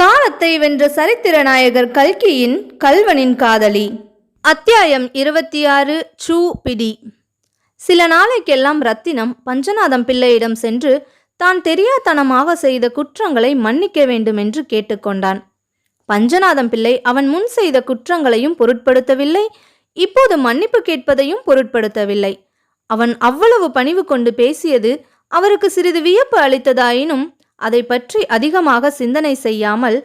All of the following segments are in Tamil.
காலத்தை வென்ற சரித்திர நாயகர் கல்கியின் கல்வனின் காதலி. அத்தியாயம் 26. சூ பிடி. சில நாளைக்கெல்லாம் ரத்தினம் பஞ்சநாதம் பிள்ளையிடம் சென்று தான் தெரியாதனமாக செய்த குற்றங்களை மன்னிக்க வேண்டுமென்று கேட்டுக்கொண்டான். பஞ்சநாதம் பிள்ளை அவன் முன் செய்த குற்றங்களையும் பொருட்படுத்தவில்லை, இப்போது மன்னிப்பு கேட்பதையும் பொருட்படுத்தவில்லை. அவன் அவ்வளவு பணிவு கொண்டு பேசியது அவருக்கு சிறிது வியப்பு அளித்ததாயினும் அதை பற்றி அதிகமாக சிந்தனை செய்யாமல்,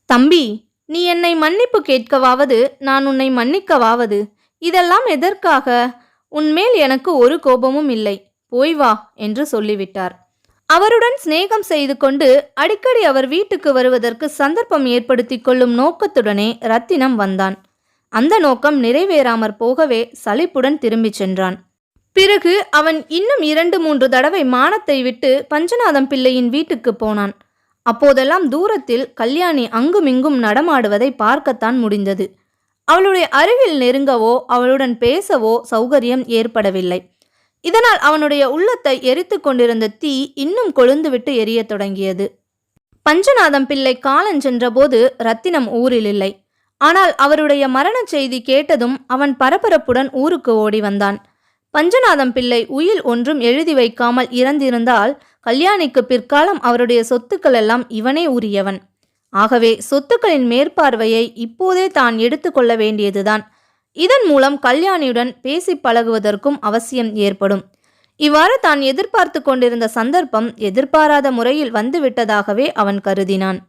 தம்பி, நீ என்னை மன்னிப்பு கேட்கவாவது நான் உன்னை மன்னிக்கவாவது, இதெல்லாம் எதற்காக? உன்மேல் எனக்கு ஒரு கோபமும் இல்லை, போய் வா என்று சொல்லிவிட்டார். அவருடன் சிநேகம் செய்து கொண்டு அடிக்கடி அவர் வீட்டுக்கு வருவதற்கு சந்தர்ப்பம் ஏற்படுத்தி கொள்ளும் நோக்கத்துடனே ரத்தினம் வந்தான். அந்த நோக்கம் நிறைவேறாமற் போகவே சலிப்புடன் திரும்பிச் சென்றான். பிறகு அவன் இன்னும் 2-3 தடவை மானத்தை விட்டு பஞ்சநாதம் பிள்ளையின் வீட்டுக்கு போனான். அப்போதெல்லாம் தூரத்தில் கல்யாணி அங்குமிங்கும் நடமாடுவதை பார்க்கத்தான் முடிந்தது. அவளுடைய அருகில் நெருங்கவோ அவளுடன் பேசவோ சௌகரியம் ஏற்படவில்லை. இதனால் அவனுடைய உள்ளத்தை எரித்து கொண்டிருந்த தீ இன்னும் கொழுந்துவிட்டு எரியத் தொடங்கியது. பஞ்சநாதம் பிள்ளை காலஞ்சென்றபோது ரத்தினம் ஊரில் இல்லை. ஆனால் அவருடைய மரண செய்தி கேட்டதும் அவன் பரபரப்புடன் ஊருக்கு ஓடி வந்தான். பஞ்சநாதம் பிள்ளை உயில் ஒன்றும் எழுதி வைக்காமல் இறந்திருந்தால் கல்யாணிக்கு பிற்காலம் அவருடைய சொத்துக்கள் எல்லாம் இவனே உரியவன். ஆகவே சொத்துக்களின் மேற்பார்வையை இப்போதே தான் எடுத்து கொள்ள வேண்டியதுதான். இதன் மூலம் கல்யாணியுடன் பேசி பழகுவதற்கும் அவசியம் ஏற்படும். இவ்வாறு தான் எதிர்பார்த்து கொண்டிருந்த சந்தர்ப்பம் எதிர்பாராத முறையில் வந்துவிட்டதாகவே அவன் கருதினான்.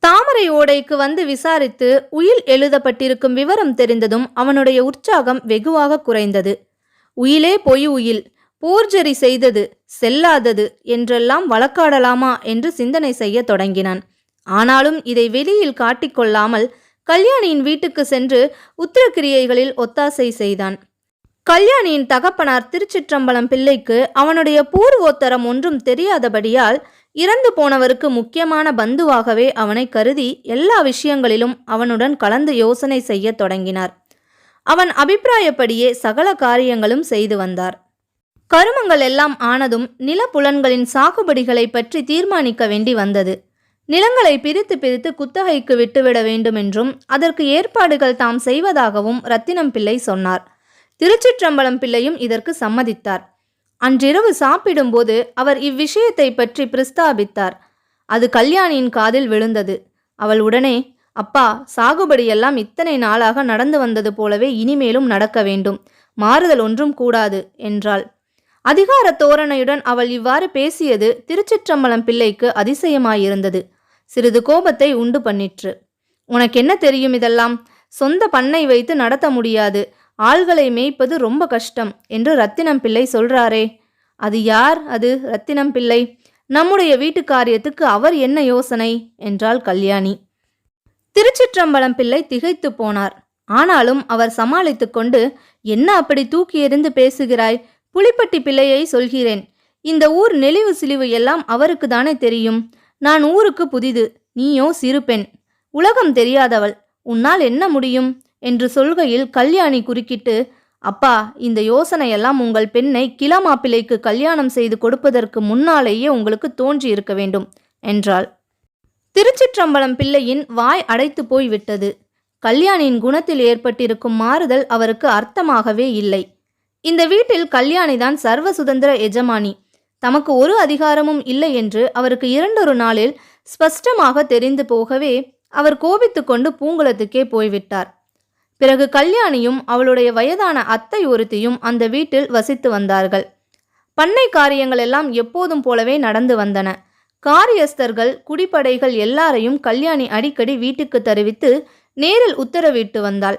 தாமரை ஓடைக்கு வந்து விசாரித்து உயில் எழுதப்பட்டிருக்கும் விவரம் தெரிந்ததும் அவனுடைய உற்சாகம் வெகுவாக குறைந்தது. உயிலே பொய் உயில், போர்ஜரி செய்தது, செல்லாதது என்றெல்லாம் வழக்காடலாமா என்று சிந்தனை செய்ய தொடங்கினான். ஆனாலும் இதை வெளியில் காட்டிக்கொள்ளாமல் கல்யாணியின் வீட்டுக்கு சென்று உத்திரக்கிரியைகளில் ஒத்தாசை செய்தான். கல்யாணியின் தகப்பனார் திருச்சிற்றம்பலம் பிள்ளைக்கு அவனுடைய பூர்வோத்தரம் ஒன்றும் தெரியாதபடியால் இறந்து போனவருக்கு முக்கியமான பந்துவாகவே அவனை கருதி எல்லா விஷயங்களிலும் அவனுடன் கலந்து யோசனை செய்ய தொடங்கினார். அவன் அபிப்பிராயப்படியே சகல காரியங்களும் செய்து வந்தார். கருமங்கள் எல்லாம் ஆனதும் நிலப்புலன்களின் சாகுபடிகளை பற்றி தீர்மானிக்க வேண்டி வந்தது. நிலங்களை பிரித்து பிரித்து குத்தகைக்கு விட்டுவிட வேண்டுமென்றும் அதற்கு ஏற்பாடுகள் தாம் செய்வதாகவும் ரத்தினம் பிள்ளை சொன்னார். திருச்சிற்றம்பலம் பிள்ளையும் இதற்கு சம்மதித்தார். அன்றிரவு சாப்பிடும்போது அவர் இவ்விஷயத்தை பற்றி பிரஸ்தாபித்தார். அது கல்யாணியின் காதில் விழுந்தது. அவள் உடனே, அப்பா, சாகுபடியெல்லாம் இத்தனை நாளாக நடந்து வந்தது போலவே இனிமேலும் நடக்க வேண்டும், மாறுதல் ஒன்றும் கூடாது என்றாள். அதிகார தோரணையுடன் அவள் இவ்வாறு பேசியது திருச்சிற்றம்பலம் பிள்ளைக்கு அதிசயமாயிருந்தது. சிறிது கோபத்தை உண்டு பண்ணிற்று. உனக்கென்ன தெரியும் இதெல்லாம்? சொந்த பண்ணை வைத்து நடத்த முடியாது, ஆள்களை மேய்ப்பது ரொம்ப கஷ்டம் என்று ரத்தினம் பிள்ளை சொல்றாரே, அது யார்? அது ரத்தினம் பிள்ளை. நம்முடைய வீட்டு காரியத்துக்கு அவர் என்ன யோசனை என்றாள் கல்யாணி. திருச்சிற்றம்பலம் பிள்ளை திகைத்து போனார். ஆனாலும் அவர் சமாளித்து கொண்டு, என்ன அப்படி தூக்கி எறிந்து பேசுகிறாய்? புலிப்பட்டி பிள்ளையை சொல்கிறேன். இந்த ஊர் நெளிவு சிலிவு எல்லாம் அவருக்கு தானே தெரியும். நான் ஊருக்கு புதிது, நீயோ சிறு பெண், உலகம் தெரியாதவள், உன்னால் என்ன முடியும் என்று சொல்கையில் கல்யாணி குறுக்கிட்டு, அப்பா, இந்த யோசனையெல்லாம் உங்கள் பெண்ணை கிளமாப்பிள்ளைக்கு கல்யாணம் செய்து கொடுப்பதற்கு முன்னாலேயே உங்களுக்கு தோன்றி இருக்க வேண்டும் என்றாள். திருச்சிற்றம்பலம் பிள்ளையின் வாய் அடைத்து போய் விட்டது. கல்யாணியின் குணத்தில் ஏற்பட்டிருக்கும் மாறுதல் அவருக்கு அர்த்தமாகவே இல்லை. இந்த வீட்டில் கல்யாணிதான் சர்வ சுதந்திர எஜமானி, தமக்கு ஒரு அதிகாரமும் இல்லை என்று அவருக்கு 2 நாளில் ஸ்பஷ்டமாக தெரிந்து போகவே அவர் கோபித்து கொண்டு பூங்குளத்துக்கே போய்விட்டார். பிறகு கல்யாணியும் அவளுடைய வயதான அத்தை ஒருத்தியும் அந்த வீட்டில் வசித்து வந்தார்கள். பண்ணை காரியங்கள் எல்லாம் எப்போதும் போலவே நடந்து வந்தன. காரியஸ்தர்கள், குடிப்படைகள் எல்லாரையும் கல்யாணி அடிக்கடி வீட்டுக்கு தெரிவித்து நேரில் உத்தரவிட்டு வந்தாள்.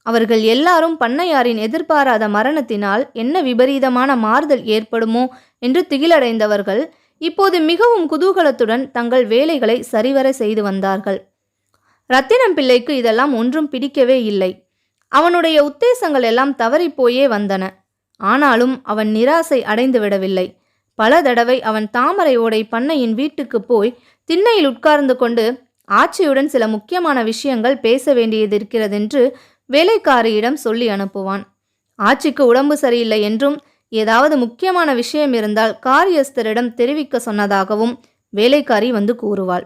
அவர்கள் எல்லாரும் பண்ணையாரின் எதிர்பாராத மரணத்தினால் என்ன விபரீதமான மாறுதல் ஏற்படுமோ என்று திகிலடைந்தவர்கள் இப்போது மிகவும் குதூகலத்துடன் தங்கள் வேலைகளை சரிவர செய்து வந்தார்கள். ரத்தினம் பிள்ளைக்கு இதெல்லாம் ஒன்றும் பிடிக்கவே இல்லை. அவனுடைய உத்தேசங்கள் எல்லாம் தவறிப்போயே வந்தன. ஆனாலும் அவன் நிராசை அடைந்து விடவில்லை. பல தடவை அவன் தாமரை ஓடை பண்ணையின் வீட்டுக்கு போய் திண்ணையில் உட்கார்ந்து கொண்டு ஆட்சியுடன் சில முக்கியமான விஷயங்கள் பேச வேண்டியதிருக்கிறதென்று வேலைக்காரியிடம் சொல்லி அனுப்புவான். ஆட்சிக்கு உடம்பு சரியில்லை என்றும் ஏதாவது முக்கியமான விஷயம் இருந்தால் காரியஸ்தரிடம் தெரிவிக்க சொன்னதாகவும் வேலைக்காரி வந்து கூறுவாள்.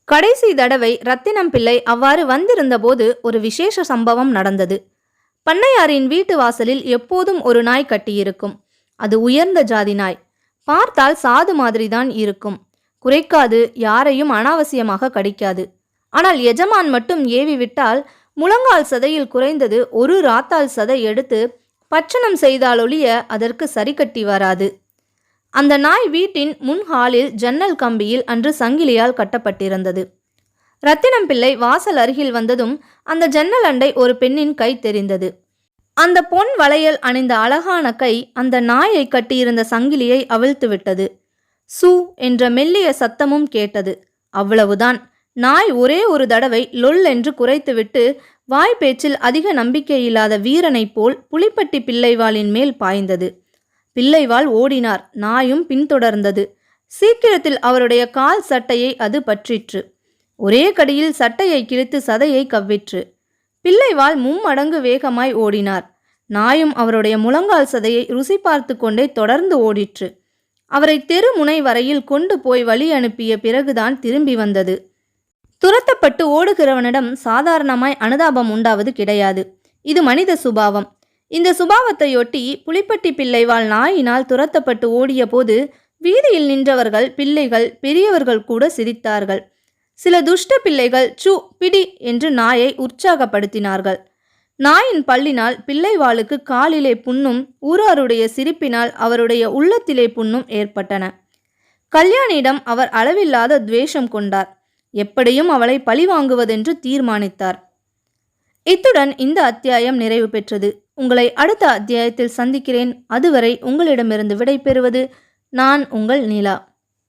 கடைசி தடவை ரத்தினம் பிள்ளை அவ்வாறு வந்திருந்தபோது ஒரு விசேஷ சம்பவம் நடந்தது. பண்ணையாரின் வீட்டு வாசலில் எப்போதும் ஒரு நாய் கட்டியிருக்கும். அது உயர்ந்த ஜாதி நாய். பார்த்தால் சாது மாதிரிதான் இருக்கும். குறைக்காது, யாரையும் அனாவசியமாக கடிக்காது. ஆனால் எஜமான் மட்டும் ஏவி விட்டால் முழங்கால் சதையில் குறைந்தது ஒரு ராத்தால் சதை எடுத்து பட்சணம் செய்தாலொழிய அதற்கு சரி கட்டி வராது. அந்த நாய் வீட்டின் முன் ஹாலில் ஜன்னல் கம்பியில் அன்று சங்கிலியால் கட்டப்பட்டிருந்தது. ரத்தினம் பிள்ளை வாசல் அருகில் வந்ததும் அந்த ஜன்னல் அண்டை ஒரு பெண்ணின் கை தெரிந்தது. அந்த பொன் வளையல் அணிந்த அழகான கை அந்த நாயை கட்டியிருந்த சங்கிலியை அவிழ்த்து விட்டது. சூ என்ற மெல்லிய சத்தமும் கேட்டது. அவ்வளவுதான். நாய் ஒரே ஒரு தடவை லொல் என்று குரைத்துவிட்டு வாய்ப்பேச்சில் அதிக நம்பிக்கையில்லாத வீரனைப் போல் புலிப்பட்டி பிள்ளைவாளின் மேல் பாய்ந்தது. பிள்ளைவாள் ஓடினார். நாயும் பின்தொடர்ந்தது. சீக்கிரத்தில் அவருடைய கால் சட்டையை அது பற்றிற்று. ஒரே கடியில் சட்டையை கிழித்து சதையை கவ்விற்று. பிள்ளைவாள் மும்மடங்கு வேகமாய் ஓடினார். நாயும் அவருடைய முழங்கால் சதையை ருசி பார்த்து கொண்டே தொடர்ந்து ஓடிற்று. அவரை தெரு முனை வரையில் கொண்டு போய் வழி அனுப்பிய பிறகுதான் திரும்பி வந்தது. துரத்தப்பட்டு ஓடுகிறவனிடம் சாதாரணமாய் அனுதாபம் உண்டாவது கிடையாது. இது மனித சுபாவம். இந்த சுபாவத்தையொட்டி புலிப்பட்டி பிள்ளைவாள் நாயினால் துரத்தப்பட்டு ஓடிய போது வீதியில் நின்றவர்கள், பிள்ளைகள், பெரியவர்கள் கூட சிரித்தார்கள். சில துஷ்ட பிள்ளைகள் சு பிடி என்று நாயை உற்சாகப்படுத்தினார்கள். நாயின் பல்லினால் பிள்ளைவாளுக்கு காலிலே புண்ணும் ஊராருடைய சிரிப்பினால் அவருடைய உள்ளத்திலே புண்ணும் ஏற்பட்டன. கல்யாணியிடம் அவர் அளவில்லாத துவேஷம் கொண்டார். எப்படியும் அவளை பழிவாங்குவதென்று தீர்மானித்தார். இத்துடன் இந்த அத்தியாயம் நிறைவு பெற்றது. உங்களை அடுத்த அத்தியாயத்தில் சந்திக்கிறேன். அதுவரை உங்களிடமிருந்து விடை பெறுவது நான் உங்கள் நீலா.